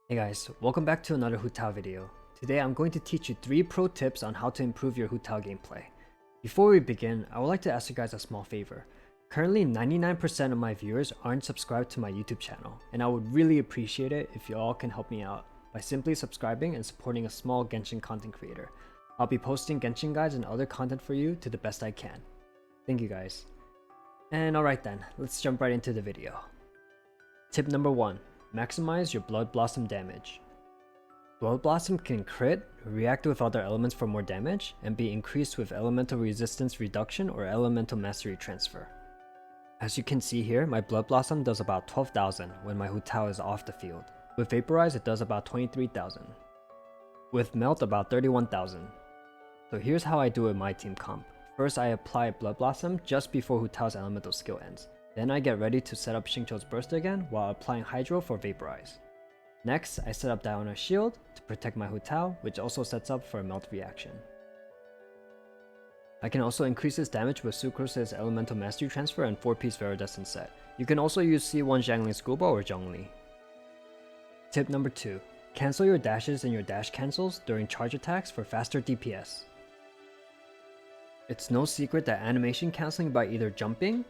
Hey guys, welcome back to another Hu Tao video. Today I'm going to teach you 3 pro tips on how to improve your Hu Tao gameplay. Before we begin, I would like to ask you guys a small favor. Currently 99% of my viewers aren't subscribed to my YouTube channel, and I would really appreciate it if you all can help me out by simply subscribing and supporting a small Genshin content creator. I'll be posting Genshin guides and other content for you to the best I can. Thank you guys. And alright then, let's jump right into the video. Tip number 1. Maximize your Blood Blossom damage. Blood Blossom can crit, react with other elements for more damage, and be increased with elemental resistance reduction or elemental mastery transfer. As you can see here, my Blood Blossom does about 12,000 when my Hu Tao is off the field. With Vaporize it does about 23,000. With Melt about 31,000. So here's how I do it in my team comp. First I apply Blood Blossom just before Hu Tao's elemental skill ends. Then I get ready to set up Xingqiu's burst again while applying Hydro for Vaporize. Next, I set up Diana's shield to protect my Hu Tao, which also sets up for a melt reaction. I can also increase its damage with Sucrose's Elemental Mastery Transfer and 4-piece Viridescent set. You can also use C1 Zhangling Scuba or Zhongli. Tip number 2. Cancel your dashes and your dash cancels during charge attacks for faster DPS. It's no secret that animation cancelling by either jumping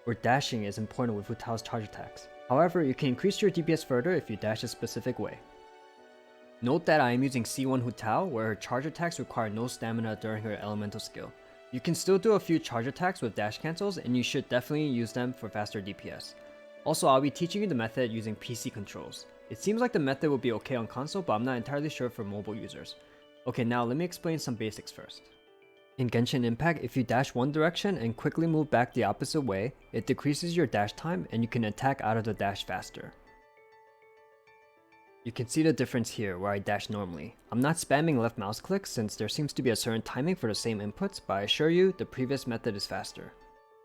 or dashing is important with Hu Tao's charge attacks. However, you can increase your DPS further if you dash a specific way. Note that I am using C1 Hu Tao, where her charge attacks require no stamina during her elemental skill. You can still do a few charge attacks with dash cancels, and you should definitely use them for faster DPS. Also, I'll be teaching you the method using PC controls. It seems like the method will be okay on console, but I'm not entirely sure for mobile users. Okay, now let me explain some basics first. In Genshin Impact, if you dash one direction and quickly move back the opposite way, it decreases your dash time and you can attack out of the dash faster. You can see the difference here where I dash normally. I'm not spamming left mouse click since there seems to be a certain timing for the same inputs, but I assure you the previous method is faster.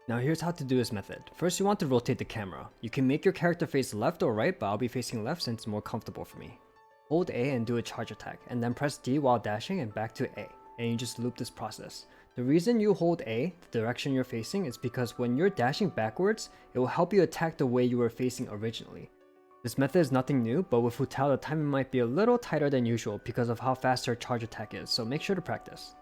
Now here's how to do this method. First you want to rotate the camera. You can make your character face left or right, but I'll be facing left since it's more comfortable for me. Hold A and do a charge attack, and then press D while dashing and back to A. And you just loop this process. The reason you hold A, the direction you're facing, is because when you're dashing backwards, it will help you attack the way you were facing originally. This method is nothing new, but with Hu Tao the timing might be a little tighter than usual because of how fast her charge attack is, so make sure to practice.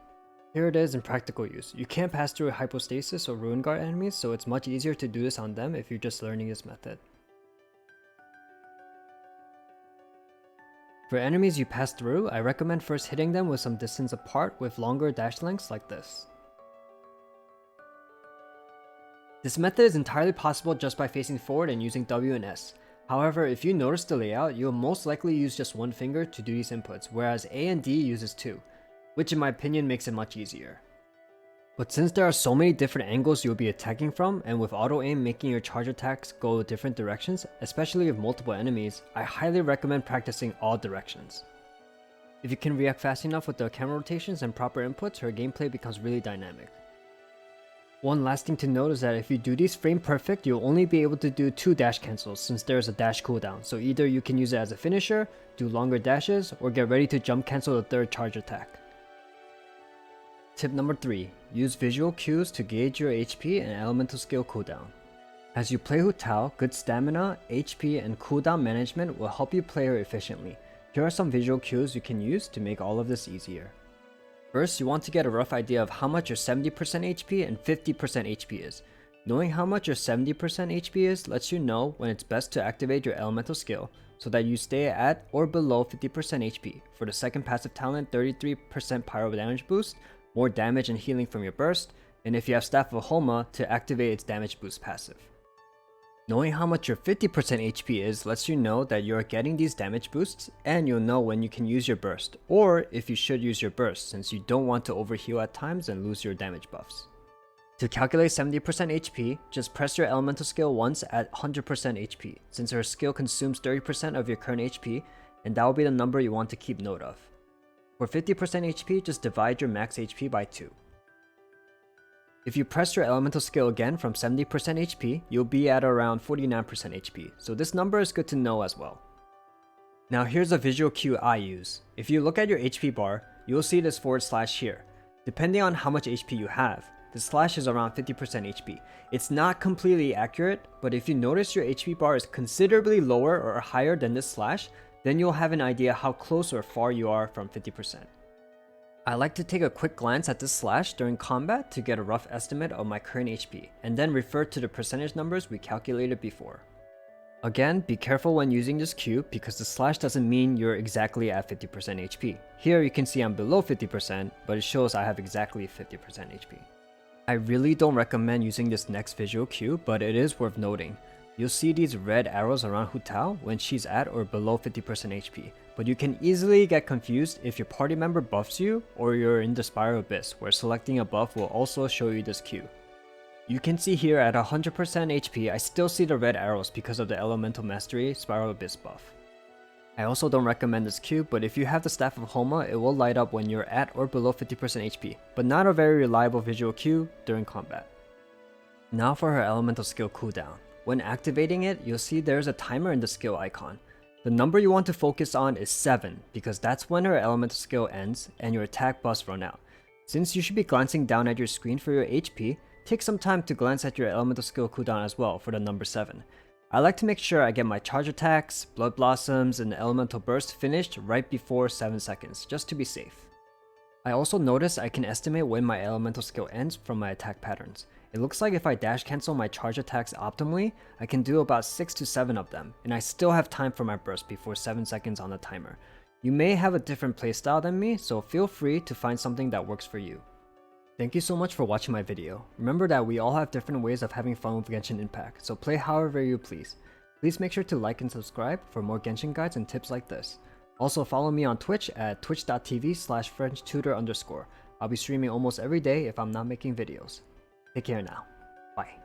Here it is in practical use. You can't pass through Hypostasis or Ruin Guard enemies, so it's much easier to do this on them if you're just learning this method. For enemies you pass through, I recommend first hitting them with some distance apart with longer dash lengths like this. This method is entirely possible just by facing forward and using W and S. However, if you notice the layout, you'll most likely use just one finger to do these inputs, whereas A and D uses two, which in my opinion makes it much easier. But since there are so many different angles you'll be attacking from, and with auto aim making your charge attacks go different directions, especially with multiple enemies, I highly recommend practicing all directions. If you can react fast enough with the camera rotations and proper inputs, her gameplay becomes really dynamic. One last thing to note is that if you do these frame perfect, you'll only be able to do 2 dash cancels since there's a dash cooldown, so either you can use it as a finisher, do longer dashes, or get ready to jump cancel the third charge attack. Tip number 3. Use visual cues to gauge your HP and elemental skill cooldown. As you play Hu Tao, good stamina, HP, and cooldown management will help you play her efficiently. Here are some visual cues you can use to make all of this easier. First, you want to get a rough idea of how much your 70% HP and 50% HP is. Knowing how much your 70% HP is lets you know when it's best to activate your elemental skill, so that you stay at or below 50% HP. For the second passive talent, 33% pyro damage boost, more damage and healing from your burst, and if you have Staff of Homa to activate its damage boost passive. Knowing how much your 50% HP is lets you know that you are getting these damage boosts, and you'll know when you can use your burst, or if you should use your burst since you don't want to overheal at times and lose your damage buffs. To calculate 70% HP, just press your elemental skill once at 100% HP, since her skill consumes 30% of your current HP, and that will be the number you want to keep note of. For 50% HP, just divide your max HP by 2. If you press your elemental skill again from 70% HP, you'll be at around 49% HP, so this number is good to know as well. Now here's a visual cue I use. If you look at your HP bar, you'll see this / here. Depending on how much HP you have, the slash is around 50% HP. It's not completely accurate, but if you notice your HP bar is considerably lower or higher than this slash, Then you'll have an idea how close or far you are from 50%. I like to take a quick glance at this slash during combat to get a rough estimate of my current HP, and then refer to the percentage numbers we calculated before. Again, be careful when using this cube because the slash doesn't mean you're exactly at 50% HP. Here you can see I'm below 50%, but it shows I have exactly 50% HP. I really don't recommend using this next visual cue, but it is worth noting. You'll see these red arrows around Hu Tao when she's at or below 50% HP, but you can easily get confused if your party member buffs you or you're in the Spiral Abyss, where selecting a buff will also show you this cue. You can see here at 100% HP, I still see the red arrows because of the Elemental Mastery Spiral Abyss buff. I also don't recommend this cube, but if you have the Staff of Homa, it will light up when you're at or below 50% HP, but not a very reliable visual cue during combat. Now for her elemental skill cooldown. When activating it, you'll see there's a timer in the skill icon. The number you want to focus on is 7, because that's when her elemental skill ends and your attack buffs run out. Since you should be glancing down at your screen for your HP, take some time to glance at your elemental skill cooldown as well for the number 7. I like to make sure I get my charge attacks, blood blossoms, and elemental burst finished right before 7 seconds, just to be safe. I also notice I can estimate when my elemental skill ends from my attack patterns. It looks like if I dash cancel my charge attacks optimally, I can do about 6 to 7 of them, and I still have time for my burst before 7 seconds on the timer. You may have a different playstyle than me, so feel free to find something that works for you. Thank you so much for watching my video. Remember that we all have different ways of having fun with Genshin Impact, so play however you please. Please make sure to like and subscribe for more Genshin guides and tips like this. Also follow me on Twitch at twitch.tv/FrenchTutor_. I'll be streaming almost every day if I'm not making videos. Take care now. Bye.